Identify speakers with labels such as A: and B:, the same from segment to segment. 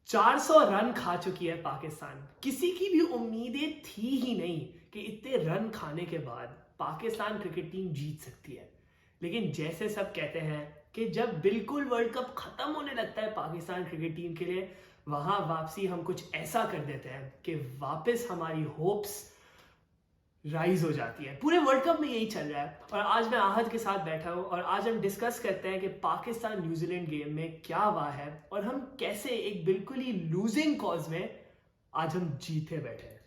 A: 400 run खा चुकी है पाकिस्तान। किसी की भी उम्मीदें थी ही नहीं कि इतने रन खाने के बाद पाकिस्तान क्रिकेट टीम जीत सकती है। लेकिन जैसे सब कहते हैं कि जब बिल्कुल वर्ल्ड कप खत्म होने लगता है पाकिस्तान क्रिकेट टीम के लिए, वहां वापसी हम कुछ ऐसा कर देते हैं कि वापस हमारी होप्स राइज हो जाती है। पूरे वर्ल्ड कप में यही चल रहा है। और आज मैं आहद के साथ बैठा हूँ और आज हम डिस्कस करते हैं कि पाकिस्तान न्यूजीलैंड गेम में क्या हुआ है और हम कैसे एक बिल्कुल ही लूजिंग कॉज में आज हम जीते बैठे हैं।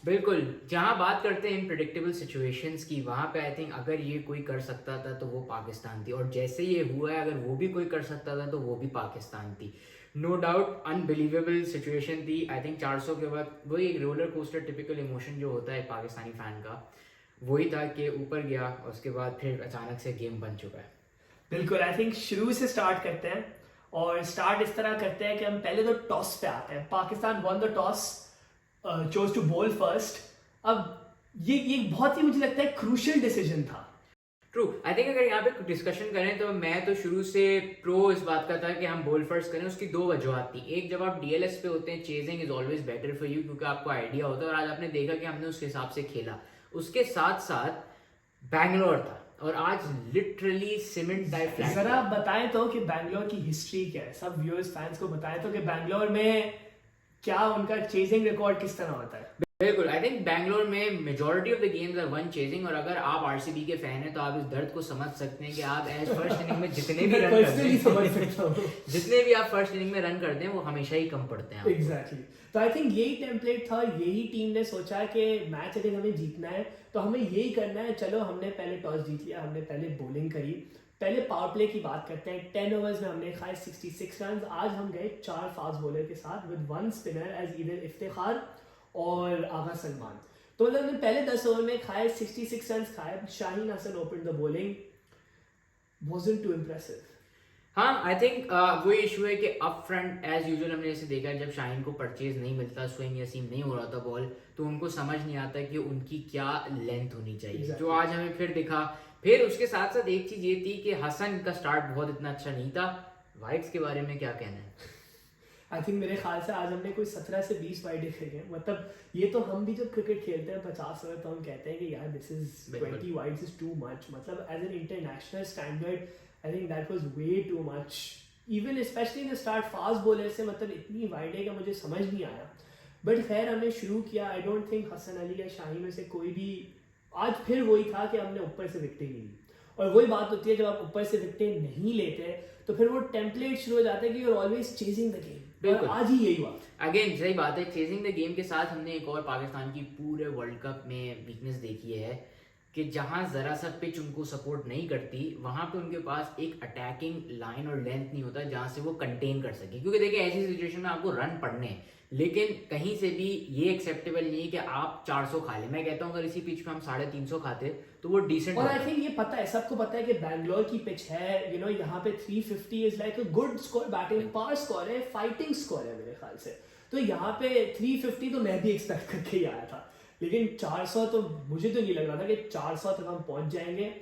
B: बिल्कुल, जहाँ बात करते हैं इनप्रेडिक्टेबल सिचुएशंस की, वहाँ पे आई थिंक अगर ये कोई कर सकता था तो वो पाकिस्तान थी, और जैसे ये हुआ है अगर वो भी कोई कर सकता था तो वो भी पाकिस्तान थी। नो डाउट अनबिलीवेबल सिचुएशन थी। आई थिंक 400 के बाद वही एक रोलर कोस्टर टिपिकल इमोशन जो होता है पाकिस्तानी फैन का, वही था कि ऊपर गया और उसके बाद फिर अचानक से गेम बन चुका है।
A: बिल्कुल, आई थिंक शुरू से स्टार्ट करते हैं और स्टार्ट इस तरह करते हैं कि हम पहले तो टॉस पे आते हैं। Pakistan won the toss, chose to bowl first. अब ये बहुत ही मुझे लगता है क्रूशियल डिसीजन था।
B: ट्रू, आई थिंक अगर यहाँ पे डिस्कशन करें तो मैं तो शुरू से प्रो इस बात का था कि हम बॉल फर्स्ट करें। उसकी दो वजूहत थी। एक, जब आप डीएलएस पे होते हैं chasing is always better for you, क्योंकि आपको आइडिया होता है और आज आपने देखा कि हमने उसके हिसाब से खेला। उसके साथ साथ बैंगलोर था और आज लिटरली सीमेंट टाइप फ्लैट।
A: जरा बताएं तो कि बैंगलोर की हिस्ट्री क्या है, सब व्यूअर्स फैंस को बताएं तो कि बैंगलोर में क्या उनका चेजिंग रिकॉर्ड किस तरह होता है।
B: बिल्कुल, आई थिंक बैंगलोर में majority of the games are won chasing, और अगर आप आरसीबी के फैन हैं तो आप इस दर्द को समझ सकते हैं कि आप एज फर्स्ट इनिंग में जितने भी रन करते हैं जितने भी आप फर्स्ट इनिंग में रन करते हैं वो हमेशा ही कम पड़ते हैं।
A: एग्जैक्टली, तो आई थिंक यही टेम्पलेट था। यही टीम ने सोचा कि मैच अगर हमें जीतना है तो हमें यही करना है। चलो, हमने पहले टॉस जीत लिया, हमने पहले बॉलिंग करी। पहले पावर प्ले की बात करते हैं। 10 ओवर्स में हमने खाए 66 रन। आज हम गए 4 फास्ट बॉलर के साथ with 1 spinner as either Iftikhar और आगा सलमान। तो मतलब हमने पहले 10 ओवर में खाए 66 रन खाए। Shaheen Hasan open the bowling, wasn't too impressive.
B: हाँ, आई थिंक वो इशू है कि अप फ्रंट एज यूजुअल हमने जैसे देखा जब शाहीन को परचेज नहीं मिलता, स्विंग या सीम नहीं हो रहा था बॉल, तो उनको समझ नहीं आता कि उनकी क्या लेंथ होनी चाहिए, जो आज हमें फिर दिखा। फिर उसके साथ साथ एक चीज ये थी कि हसन का स्टार्ट बहुत इतना अच्छा नहीं था। वाइड्स के बारे में क्या कहना है?
A: आई थिंक मेरे ख्याल से आज हमने कोई 17 से 20 वाइड खेले। मतलब ये तो हम भी जब क्रिकेट खेलते हैं 50 ओवर तो हम कहते हैं कि यार this is 20 wides is too much. मतलब as an international standard I think that was way too much. Even specially in the start fast bowler से मतलब इतनी वाइड है कि मुझे समझ नहीं आया। बट खैर हमने शुरू किया। I don't think Hasan Ali या शाही में से कोई भी आज फिर वही था कि हमने ऊपर से विकेटें ली। और वही बात होती है जब आप ऊपर से विकेटें नहीं लेते तो फिर वो टेम्पलेट शुरू हो जाता है कि you are always chasing the game.
B: बिल्कुल,
A: आज ही यही हुआ।
B: अगेन सही बात है, चेजिंग द गेम के साथ हमने एक और पाकिस्तान की पूरे वर्ल्ड कप में वीकनेस देखी है कि जहां जरा सा पिच उनको सपोर्ट नहीं करती, वहां पे उनके पास एक अटैकिंग लाइन और लेंथ नहीं होता जहां से वो कंटेन कर सके। क्योंकि देखिए ऐसी सिचुएशन में आपको रन पड़ने हैं, लेकिन कहीं से भी ये एक्सेप्टेबल नहीं है कि आप 400 खा लें। मैं कहता हूँ अगर इसी पिच पे हम 350 खाते तो वो डिसेंट।
A: और आई थिंक ये पता है, सबको पता है कि बैंगलोर की पिच है, यू नो, यहाँ पे 350 is like a good score, batting power score है, फाइटिंग स्कोर है मेरे ख्याल से। तो यहाँ पे 350 तो मैं भी एक्सपेक्ट करके ही आया था, लेकिन 400 तो मुझे तो नहीं लग रहा था कि 400 तक हम पहुंच जाएंगे।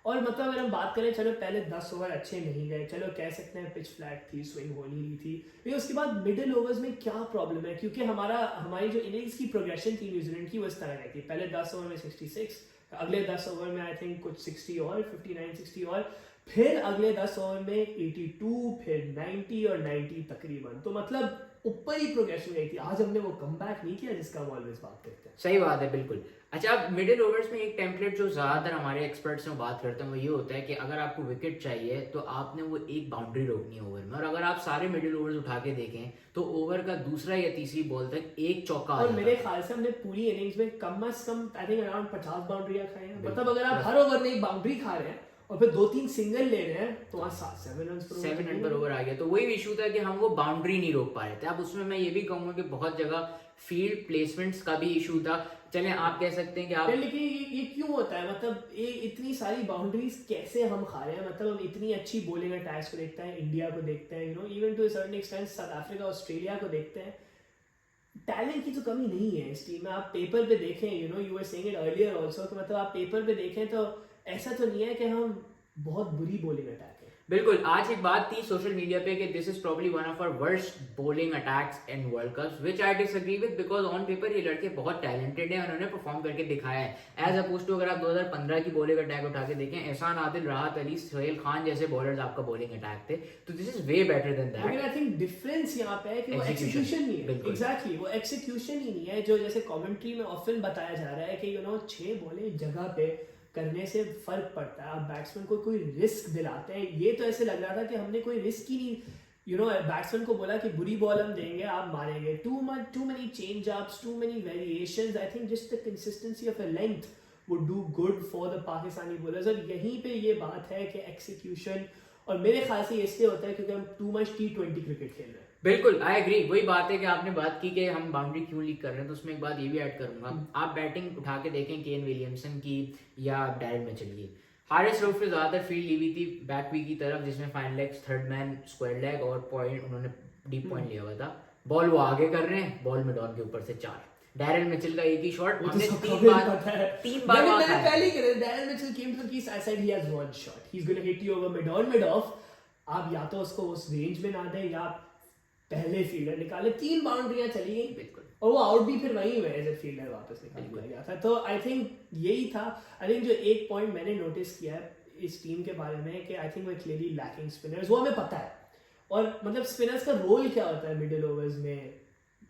A: और मतलब अगर हम बात करें, चलो पहले 10 ओवर अच्छे नहीं गए, चलो कह सकते हैं पिच फ्लैट थी, स्विंग हो नहीं रही थी, लेकिन उसके बाद मिडिल ओवर्स में क्या प्रॉब्लम है? क्योंकि हमारी जो इनिंग्स की प्रोग्रेशन थी न्यूजीलैंड की वो इस तरह गई थी। पहले 10 ओवर में 66, अगले 10 ओवर में आई थिंक कुछ 60 और 59-60 और फिर अगले 10 ओवर में 82, फिर 90 और 90 तकरीबन। तो मतलब ऊपर ही प्रोग्रेशन गई थी। आज हमने वो कमबैक नहीं किया जिसका हम ऑलवेज बात करते हैं।
B: सही बात है, बिल्कुल। अच्छा, अब मिडिल ओवर्स में एक टेम्पलेट जो ज्यादातर हमारे एक्सपर्ट्स में बात करते हैं वो ये होता है कि अगर आपको विकेट चाहिए तो आपने वो एक बाउंड्री रोकनी है ओवर में, और अगर आप सारे मिडिल ओवर्स उठा के देखें तो ओवर का दूसरा या तीसरी बॉल तक एक चौका।
A: और मेरे ख्याल से हमने पूरी इनिंग्स में कम से कम आई थिंक अराउंड 50 बाउंड्रियां खाई हैं। मतलब अगर आप हर ओवर में एक बाउंड्री खा रहे हैं और फिर 2-3 सिंगल ले रहे हैं तो वहाँ 7 रन
B: पर ओवर आ गया। तो वही इशू था कि हम वो बाउंड्री नहीं रोक पा रहे थे। अब उसमें मैं ये भी कहूंगा कि बहुत जगह फील्ड प्लेसमेंट्स का भी इशू था। चलें, आप कह सकते हैं कि आप,
A: लेकिन ये क्यों होता है? मतलब ये इतनी सारी बाउंड्रीज कैसे हम खा रहे हैं? मतलब हम इतनी अच्छी बॉलिंग अटैक्स को देखते हैं, इंडिया को देखते हैं, you know, even to a certain extent South Africa, Australia को देखते हैं। टैलेंट की तो कमी नहीं है इस टीम में। आप पेपर पे देखें, you know, you were saying it earlier also, तो मतलब आप पेपर पे देखें तो ऐसा तो नहीं है कि हम बहुत बुरी बॉलिंग अटैक है।
B: बिल्कुल, आज एक बात थी सोशल मीडिया पे कि this is probably one of our worst bowling attacks in world cups, which I disagree with, because on paper ये लड़के बहुत टैलेंटेड हैं, उन्होंने परफॉर्म करके दिखाया है एज अपोज टू अगर आप 2015 की बॉलिंग अटैक उठा के देखें, एहसान आदिल, राहत अली, सोहेल खान जैसे बॉलर्स आपका बॉलिंग अटैक थे, तो this is way better than that.
A: लेकिन आई थिंक डिफरेंस यहाँ पे है कि वो एक्सिक्यूशन नहीं है। एग्जैक्टली, वो एक्सिक्यूशन ही नहीं है जो जैसे कमेंट्री में ऑफन बताया जा रहा है कि 6 बॉलें जगह पे करने से फर्क पड़ता है। आप बैट्समैन को कोई रिस्क दिलाते हैं, ये तो ऐसे लग रहा था कि हमने कोई रिस्क ही नहीं, बैट्समैन को बोला कि बुरी बॉल हम देंगे, आप मारेंगे। Too many change ups, too many variations. I think just the consistency of a length would do good for the Pakistani bowlers. और यहीं पे ये बात है कि एक्सिक्यूशन, और मेरे ख्याल से इसलिए होता है क्योंकि हम टू मच T20 क्रिकेट खेल रहे हैं।
B: बिल्कुल, आई एग्री। वही बात है कि आपने बात की कि हम बाउंड्री क्यों लीक कर रहे हैं, तो उसमें एक बात ये भी ऐड करूंगा, आप बैटिंग उठा के देखें केन विलियमसन की या डैरेन मिचेल की, हारिस रऊफ ने ज्यादातर फील्ड ली हुई थी बैक वी की तरफ, जिसमें fine legs, third man, square leg और पॉइंट, उन्होंने डीप पॉइंट लिया हुआ था। बॉल वो आगे कर रहे हैं, बॉल मिड ऑन के ऊपर से 4। डैरेन मिचेल का एक ही शॉट हमने 3 बार
A: पहले ही Darren Mitchell came to the crease, I said he has one shot, he is gonna hit you over mid on, mid off. आप या तो उसको उस रेंज में ना दें या पहले फील्डर निकाले। 3 बाउंड्रियां चली गई, बिल्कुल, और वो आउट भी फिर वहीं हुए एज ए फील्डर वापस निकाल गया था। तो आई थिंक यही था। आई थिंक जो एक पॉइंट मैंने नोटिस किया है इस टीम के बारे में कि I think way clearly lacking spinners, वो हमें पता है। और मतलब स्पिनर्स का रोल क्या होता है मिडिल ओवर्स में,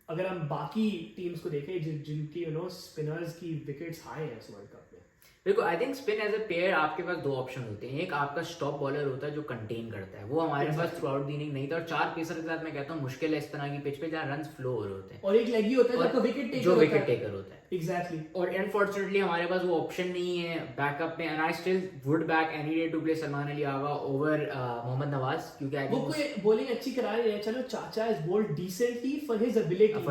A: अगर हम बाकी टीम्स को देखें जिनकी स्पिनर्स की विकेट्स हाई हैं इस वर्ल्ड कप में।
B: देखो, I think spin as a player आपके पास 2 ऑप्शन होते हैं, एक आपका स्टॉप बॉलर होता है जो कंटेन करता है, वो हमारे pass through out the inning नहीं था, और 4 पेसर के साथ मैं कहता हूँ मुश्किल है इस तरह की पिच पे जहाँ रन्स फ्लो हो रहे होते हैं,
A: और एक लेगी होता है जो विकेट टेकर
B: होता है।
A: एग्जैक्टली,
B: और अनफॉर्चुनेटली हमारे पास वो ऑप्शन नहीं है बैकअप में, and I still would back any day to play Salman Ali Agha over Mohammad Nawaz, क्योंकि आई
A: वो कोई बॉलिंग अच्छी करा रहे हैं। चलो, Chacha is bowled decently for his ability,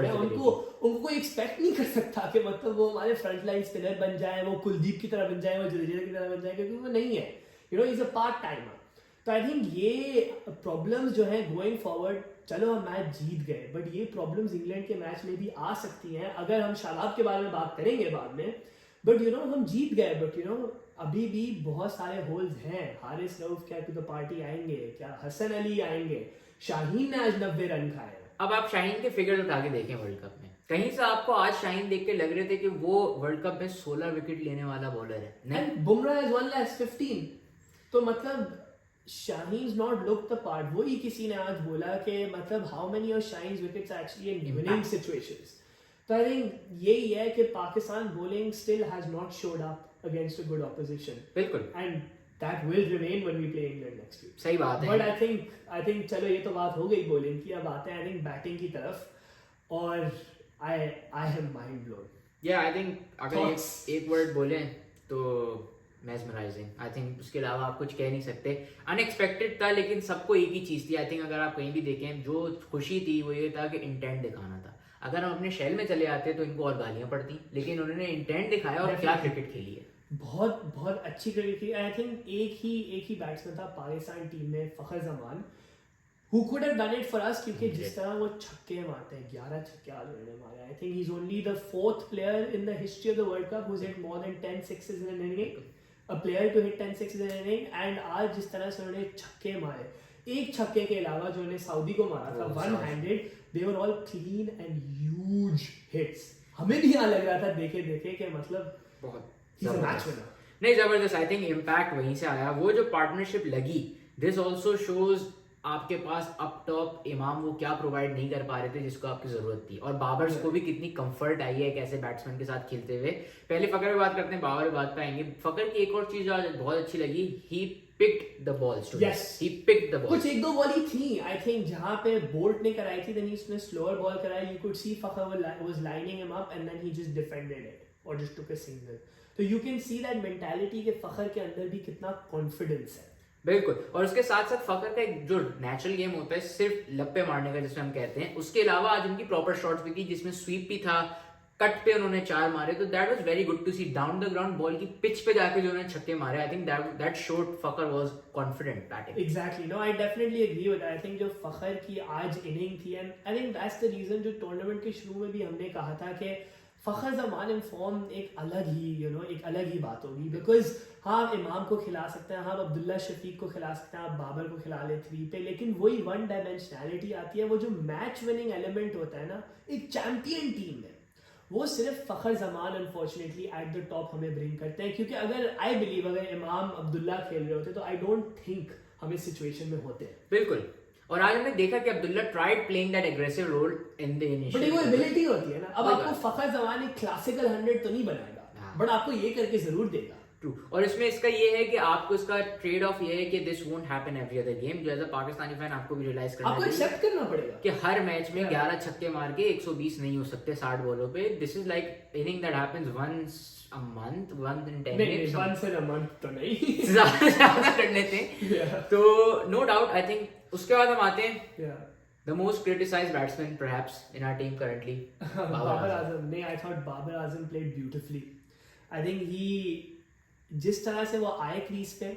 A: उनको कोई एक्सपेक्ट नहीं कर सकता कि मतलब वो हमारे फ्रंट लाइन स्पिनर बन जाए, वो कुलदीप की तरह बन जाए, वो जडेजा की तरह बन जाए, क्योंकि वो नहीं है, इज अ पार्ट टाइमर। तो आई थिंक ये प्रॉब्लम्स जो है गोइंग फॉरवर्ड, चलो हम मैच जीत गए, बट ये प्रॉब्लम्स इंग्लैंड के मैच में भी आ सकती हैं। अगर हम शादाब के बारे में बात करेंगे बाद में, बट हम जीत गए, बट अभी भी बहुत सारे होल्स हैं। हारिस रऊफ क्या टू द पार्टी आएंगे, क्या हसन अली आएंगे, शाहीन ने आज 90 रन खाए।
B: अब आप शाहीन के फिगर उठा के देखें वर्ल्ड कप में, कहीं से आपको आज शाहीन देख के लग रहे थे कि वो वर्ल्ड कप में 16 विकेट लेने वाला बॉलर है।
A: And Bumrah has one less 15, तो मतलब Shaheen not look the part. वही किसी ने आज बोला कि मतलब how many of Shaheen's wickets actually in winning situations. तो आई थिंक यही है कि Pakistan bowling still has not showed up against a good opposition.
B: बिल्कुल,
A: and that will remain when we play England next week.
B: सही बात है।
A: बट आई थिंक चलो ये तो बात हो गई बॉलिंग की, अब आते हैं आई थिंक बैटिंग की तरफ, और आई हैव माइंड ब्लोन।
B: या आई थिंक अगर एक वर्ड बोले तो mesmerizing, आई थिंक उसके अलावा आप कुछ कह नहीं सकते। अनएक्सपेक्टेड था, लेकिन सबको एक ही चीज थी। आई थिंक अगर आप कहीं भी देखें, जो खुशी थी वो ये था कि इंटेंट दिखाना था। अगर हम अपने शेल में चले आते तो इनको और गालियां पड़ती, लेकिन उन्होंने इंटेंट दिखाया और क्या क्रिकेट खेली है,
A: बहुत बहुत अच्छी क्रिकेट खेली। आई थिंक एक ही बैट्समैन था पाकिस्तान टीम में, फखर Zaman, who could have done it for us, क्योंकि जिस तरह वो छक्के मारते हैं, 11 छक्के आज उन्होंने मारे। I think he's only the 4th player in the history of the World Cup who's hit more than 10 sixes in an inning, a player to hit 10 sixes in an inning। and आज जिस तरह से उन्होंने छक्के मारे, एक छक्के के अलावा जो उन्होंने सऊदी को मारा था one handed, they were all clean and huge hits। हमें भी यहाँ लग रहा था देखे कि मतलब
B: बहुत
A: he's a match winner।
B: नहीं, जबरदस्त। आई थिंक इम्पैक्ट वहीं से आया, वो जो पार्टनरशिप लगी। दिस ऑल्सो शोज आपके पास अप टॉप इमाम वो क्या प्रोवाइड नहीं कर पा रहे थे जिसको आपकी जरूरत थी, और बाबर्स को भी कितनी कंफर्ट आई है एक ऐसे बैट्समैन के साथ खेलते हुए। पहले फकर पे बात करते हैं, बाबर पे बात पे आएंगे। फकर की एक और चीज आज बहुत अच्छी लगी, he picked the balls too, he picked the balls.
A: कुछ एक दो बॉल ही थी आई थिंक जहां पे बोल्ट ने कराई थी, देन उसने स्लोअर बॉल कराई, you could see Fakhar was lining him up and then he just defended it और जस्ट टुक अ सिंगल। तो you can see that mentality के फखर के अंदर भी कितना कॉन्फिडेंस है।
B: बिल्कुल, और उसके साथ साथ फकर का एक जो नेचुरल गेम होता है सिर्फ लप्पे मारने का जिसमें हम कहते हैं, उसके अलावा आज उनकी प्रॉपर शॉट्स भी थी जिसमें स्वीप भी था, कट पे उन्होंने 4 मारे, तो that was very good to see. Down the ground ball की पिच पे जाके जो उन्होंने छक्के मारे, I think that showed Fakhar was confident batting.
A: Exactly, no I definitely agree with. I think जो फखर की आज इनिंग थी, and I think that's the reason जो टूर्नामेंट के शुरू में भी हमने कहा था कि फखर जमान इन फॉर्म एक अलग ही एक अलग ही बात होगी, बिकॉज हाँ आप इमाम को खिला सकते हैं, हाँ आप अब्दुल्ला शफीक को खिला सकते हैं, आप बाबर को खिला ले 3 पे, लेकिन वही वन डायमेंशनैलिटी आती है, वो जो मैच विनिंग एलिमेंट होता है ना एक चैंपियन टीम में, वो सिर्फ Fakhar Zaman unfortunately at the top हमें ब्रिंग करते हैं। क्योंकि अगर आई बिलीव अगर इमाम अब्दुल्ला खेल रहे होते तो आई डोंट थिंक हम इस सिचुएशन में होते हैं।
B: बिल्कुल, और आज हमने देखा कि Abdullah tried playing that aggressive role in the
A: but
B: initial,
A: वो एबिलिटी होती है ना, अब आपको फखर जमान एक क्लासिकल 100 तो नहीं बनाएगा, बट आपको ये करके जरूर देगा।
B: ट्रू, और इसमें इसका ये है कि आपको इसका ट्रेड ऑफ ये है कि this won't happen every other game, जो एज अ पाकिस्तानी फैन आपको भी रियलाइज करना
A: आपको एक्सेप्ट करना पड़ेगा
B: कि हर मैच में 11 छक्के मार के 120 नहीं हो सकते 60 बॉलों पे। This is like inning that happens once a month, once in 10
A: नहीं,
B: weeks,
A: once in a month तो नहीं
B: ज्यादा कर लेते हैं।
A: Yeah.
B: तो नो डाउट आई थिंक उसके बाद हम आते हैं
A: Yeah.
B: The most criticised batsman perhaps in our team currently,
A: Babar Azam. नहीं, I thought Babar Azam played beautifully. I think he जिस तरह से वो आए क्रीज पे,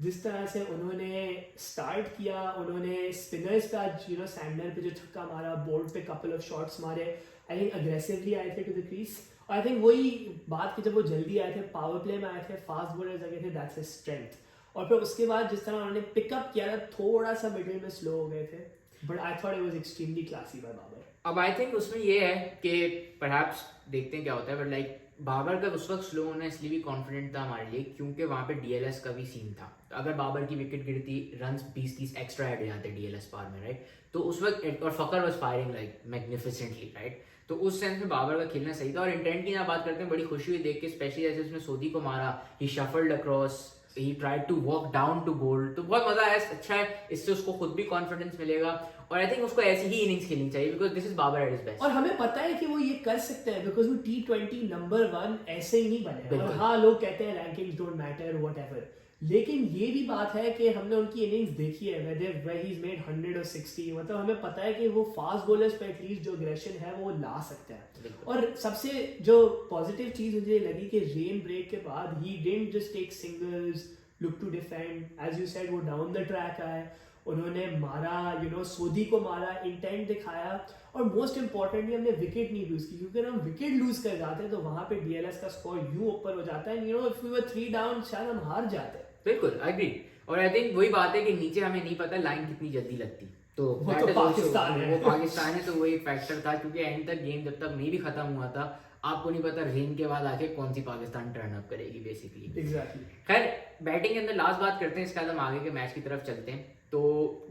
A: जिस तरह से उन्होंने स्टार्ट किया, उन्होंने स्पिनर्स का सैंडलर पे जो छक्का मारा, बोल्ट पे कपल ऑफ शॉट्स मारे, आई थिंक अग्रेसिवली आए थे to the crease. I think वही बात कि जब वो जल्दी आए थे, पावर प्ले में आए थे, फास्ट बॉलर्स आए थे, दैट्स हिज स्ट्रेंथ। और फिर उसके बाद जिस तरह उन्होंने पिकअप किया था, थोड़ा सा मिडिल में स्लो हो गए थे, but I thought it was extremely classy by Babar.
B: अब आई थिंक उसमें ये है कि परहैप्स देखते हैं क्या होता है, बट लाइक बाबर का उस वक्त स्लो होना इसलिए भी कॉन्फिडेंट था हमारे लिए क्योंकि वहां पे डीएलएस का भी सीन था। अगर बाबर की विकेट गिरती, रन्स 20-30 एक्स्ट्रा ऐड हो जाते डीएलएस पार में, राइट? तो उस वक्त और Fakhar was firing like magnificently, right? तो उस सेंस में बाबर का खेलना सही था। और इंटेंट की यहाँ बात करते हैं, बड़ी खुशी हुई देख के, स्पेशली जैसे उसने सोदी को मारा, he shuffled across, he tried to walk down to bowled, तो बहुत मजा आया। अच्छा है, इससे उसको खुद भी कॉन्फिडेंस मिलेगा और आई थिंक उसको ऐसी ही इनिंग्स खेलनी चाहिए because this is Babar at his best.
A: और हमें पता है कि वो ये कर सकते हैं बिकॉज वो T20 नंबर 1 ऐसे ही नहीं बने।
B: बिल्कुल।
A: और हाँ, लोग कहते हैं रैंकिंग्स डोंट मैटर व्हाटएवर, लेकिन ये भी बात है कि हमने उनकी इनिंग्स देखी है where he's made 100 or 60, मतलब हमें पता है कि वो फास्ट बॉलर्स पे एटलीस्ट जो एग्रेशन है वो ला सकते हैं। और सबसे जो पॉजिटिव चीज मुझे लगी कि रेन ब्रेक के बाद he didn't just take singles, look to defend, as you said वो डाउन द ट्रैक आए, उन्होंने मारा, सोदी को मारा, इंटेंट दिखाया, और मोस्ट इंपॉर्टेंटली हमने विकेट नहीं लूज की, क्योंकि अगर हम विकेट लूज कर जाते हैं तो वहां पे डीएलएस का स्कोर यूं ऊपर हो जाता है, इफ वी वर 3 डाउन शायद हम हार जाते।
B: बिल्कुल एग्री। और आई थिंक वही बात है कि नीचे हमें नहीं पता लाइन कितनी जल्दी लगती, तो
A: वो तो पाकिस्तान है।
B: वो पाकिस्तान है, तो वो एक फैक्टर था क्योंकि एंड तक गेम जब तक नहीं भी खत्म हुआ था, आपको नहीं पता रेन के बाद आके कौन सी पाकिस्तान टर्न अप करेगी बेसिकली।
A: एग्जैक्टली।
B: खैर बैटिंग के अंदर लास्ट बात करते हैं, इसके बाद हम आगे के मैच की तरफ चलते हैं। तो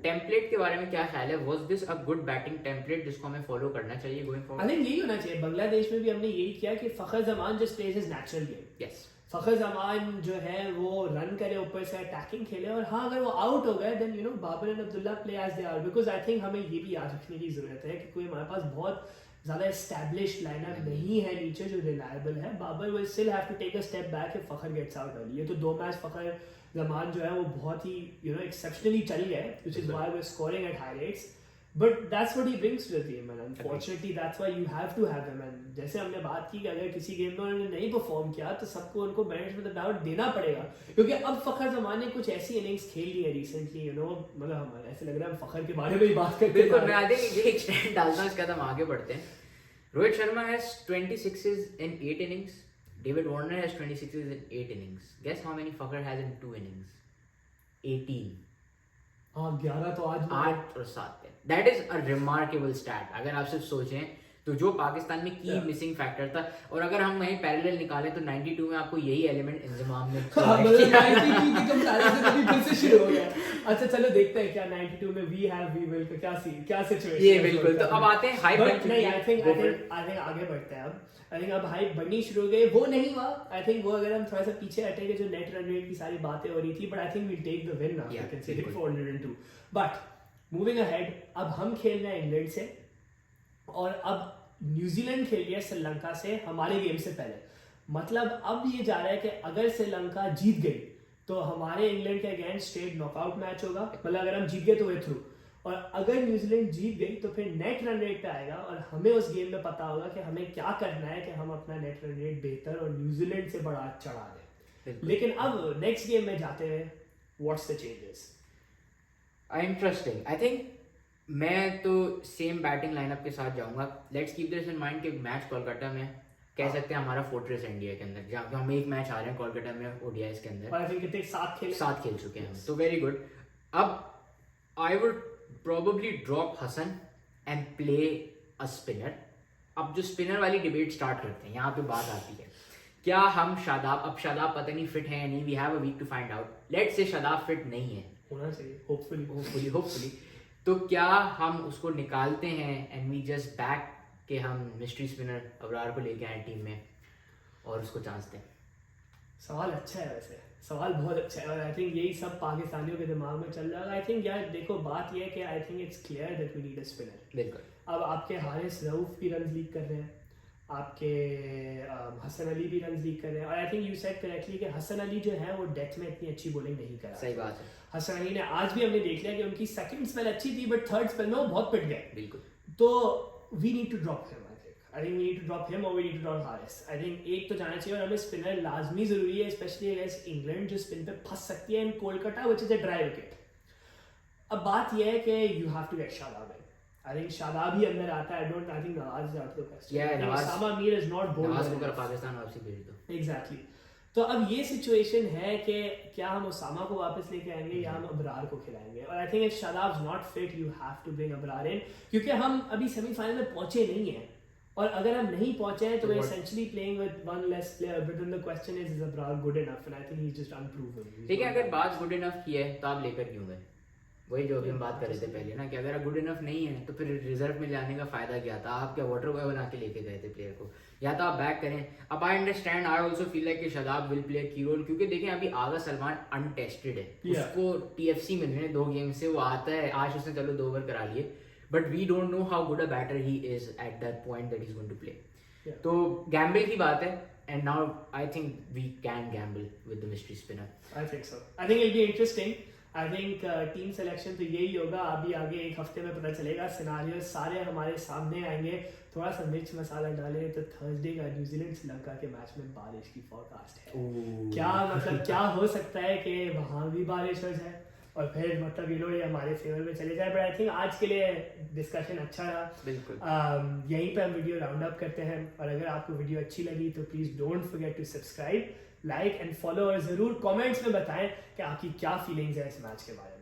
B: टेम्पलेट के बारे में क्या ख्याल है? Was this a good batting template जिसको हमें फॉलो करना चाहिए गोइंग फॉरवर्ड?
A: आई थिंक यही होना चाहिए। बांग्लादेश में भी हमने यही किया कि Fakhar Zaman just plays his natural game.
B: Yes,
A: Fakhar Zaman जो है वो रन करे, ऊपर से अटैकिंग खेले, और हाँ अगर वो आउट हो गए then Babar and Abdullah play as they are, because I think हमें ये भी याद रखने की जरूरत है कि कोई हमारे पास बहुत ज्यादा एस्टैब्लिश्ड लाइनअप नहीं है नीचे जो रिलायबल है। Babar will still have to take a step back if Fakhar gets out early. ये तो 2 मैच फखर जमान जो है वो बहुत ही एक्सेप्शनली चल गए, which is why we are scoring at high rates, but that's what he brings to the team and unfortunately that's why you have to have them. And जैसे हमने बात की कि अगर किसी गेम में उन्होंने नहीं परफॉर्म किया तो सबको उनको बेनिफिट ऑफ द डाउट देना पड़ेगा, क्योंकि अब फखर जमान ने कुछ ऐसी इनिंग्स खेल ली है रिसेंटली, मतलब हमें ऐसे लग रहा है हम फखर के बारे में ही बात करते हैं।
B: बिल्कुल। मैं आई थिंक ये एक स्टैंड डालता हूं, इसके बाद हम आगे बढ़ते हैं। Rohit Sharma has 26s in 8 innings. David Warner has 26s in 8 innings. Guess how many Fukar has in 2 innings? 18.
A: हाँ 11 तो आज
B: 8 और 7 पे। That is a remarkable stat. अगर आप सिर्फ सोचें तो जो पाकिस्तान में की मिसिंग फैक्टर था, और अगर हम वहीं पैरेलल निकालें तो 92 में आपको यही एलिमेंट इंजमाम में
A: शुरू हो गया। अच्छा चलो देखते हैं क्या 92 में वी विल का क्या सिचुएशन।
B: ये बिल्कुल। तो अब आते हैं हाइप बन चुकी है।
A: आई थिंक आगे बढ़ते हैं अब। आई थिंक अब हाइप बननी शुरू हो गई, वो नहीं हुआ। आई थिंक वो अगर हम थोड़ा सा पीछे हटेंगे जो नेट रन रेट की सारी बातें हो रही थी, but I think we take the win now considering 402। But moving ahead, अब हम खेल रहे हैं इंग्लैंड से, और अब न्यूजीलैंड खेल रही है श्रीलंका से हमारे गेम से पहले। मतलब अब ये जा रहा है कि अगर श्रीलंका जीत गई तो हमारे इंग्लैंड के अगेंस्ट स्ट्रेट नॉकआउट मैच होगा, मतलब अगर हम जीत गए तो वे थ्रू, और अगर न्यूजीलैंड जीत गई तो फिर नेट रन रेट पे आएगा, और हमें उस गेम में पता होगा कि हमें क्या करना है कि हम अपना नेट रन रेट बेहतर और न्यूजीलैंड से बड़ा चढ़ा दें। लेकिन अब नेक्स्ट गेम में जाते हैं, what's the changes?
B: Interesting. I think मैं तो सेम बैटिंग लाइनअप के साथ जाऊंगा। Let's keep this in mind कि मैच कोलकाता में, कह सकते हैं हमारा फोर्ट्रेस इंडिया के अंदर, जहाँ पे हम एक मैच आ रहे हैं कोलकाता में ओडीआईस के अंदर,
A: और आई थिंक कितने सात
B: खेल चुके हैं, तो वेरी गुड। अब I would probably drop Hasan and play a spinner. अब जो स्पिनर वाली डिबेट स्टार्ट करते हैं, यहाँ पे बात आती है क्या हम शादाब, अब शादाब पता नहीं फिट है या नहीं, we have a week to find out, let's say Shadab fit नहीं है,
A: होना चाहिए होपफुली,
B: तो क्या हम उसको निकालते हैं एंड वी जस्ट बैक कि हम मिस्ट्री स्पिनर अबरार को लेके आए टीम में और उसको चांस दें?
A: सवाल अच्छा है, वैसे सवाल बहुत अच्छा है, और आई थिंक यही सब पाकिस्तानियों के दिमाग में चल रहा है। आई थिंक यार देखो बात यह है कि I think it's clear that we need a spinner.
B: बिल्कुल।
A: अब आपके हारिस रऊफ भी रन लीड कर रहे हैं, आपके हसन अली भी रन लीड कर रहे हैं, और I think you said correctly कि हसन अली जो है वो डेथ में इतनी अच्छी बॉलिंग नहीं करा।
B: सही बात है।
A: हसन अली ने आज भी हमने देख लिया कि उनकी सेकंड स्पेल अच्छी थी बट थर्ड स्पेल में वो बहुत पिट गए।
B: बिल्कुल।
A: तो we need to drop him, I think we need to drop him और we need to drop Haris. I think एक तो जाना चाहिए, और हमें स्पिनर लाजमी जरूरी है, स्पेशली अगेंस्ट इंग्लैंड जो स्पिन पे फंस सकती है in Kolkata which is a dry wicket. अब बात यह है कि you have to get Shadab in. I think Shadab ही अंदर आता है। I think Nawaz is out of the question. Usama Mir is not bold.
B: Nawaz को पाकिस्तान वापसी भेज दो।
A: एग्जैक्टली। तो अब ये सिचुएशन है कि क्या हम उसामा को वापस लेके आएंगे या हम अबरार को खिलाएंगे, और I think if Shadab is not fit you have to bring Abrar in, क्योंकि हम अभी सेमीफाइनल में पहुंचे नहीं हैं, और अगर हम नहीं पहुंचे हैं तो we essentially playing with one less player, but then the question is Abrar good enough, and I think he is just unproven.
B: ठीक है, अगर बात गुड इनफ की है तो आप लेकर क्यों गए? वही जो अभी हम बात कर रहे थे पहले ना, कि अगर गुड इनफ नहीं है तो फिर रिजर्व में जाने का फायदा क्या था? आप क्या वाटर बॉय बना के लेके गए थे प्लेयर को? या तो आप बैक करें। अब I understand, I also feel like कि शादाब विल प्ले की रोल, क्योंकि देखें अभी आगा सलमान अनटेस्टेड है, उसको टीएफसी मिल रहे हैं 2 गेम से, वो आता है, आज उसने चलो 2 ओवर करा लिए, but we don't know how good a batter he is at that point that is going to play. तो गैम्बल की बात है, and now I think we can gamble with the mystery spinner.
A: I think so, I think it will be interesting. I think team selection तो यही होगा, अभी आगे एक हफ्ते में पता चलेगा, सिनारियो सारे हमारे सामने आएंगे। थोड़ा सा मिर्च मसाला डालें तो थर्सडे का न्यूजीलैंड श्रीलंका के मैच में बारिश की फोरकास्ट है। क्या मतलब क्या हो सकता है कि वहाँ भी बारिश हो जाए और फिर मतलब ये हमारे फेवर में चले जाए। बट आई थिंक आज के लिए डिस्कशन अच्छा रहा।
B: बिल्कुल।
A: यहीं पे हम वीडियो राउंड अप करते हैं, और अगर आपको वीडियो अच्छी लगी तो please don't forget to subscribe, like and follow, और ज़रूर कमेंट्स में बताएं कि आपकी क्या फीलिंग्स है इस मैच के बारे में।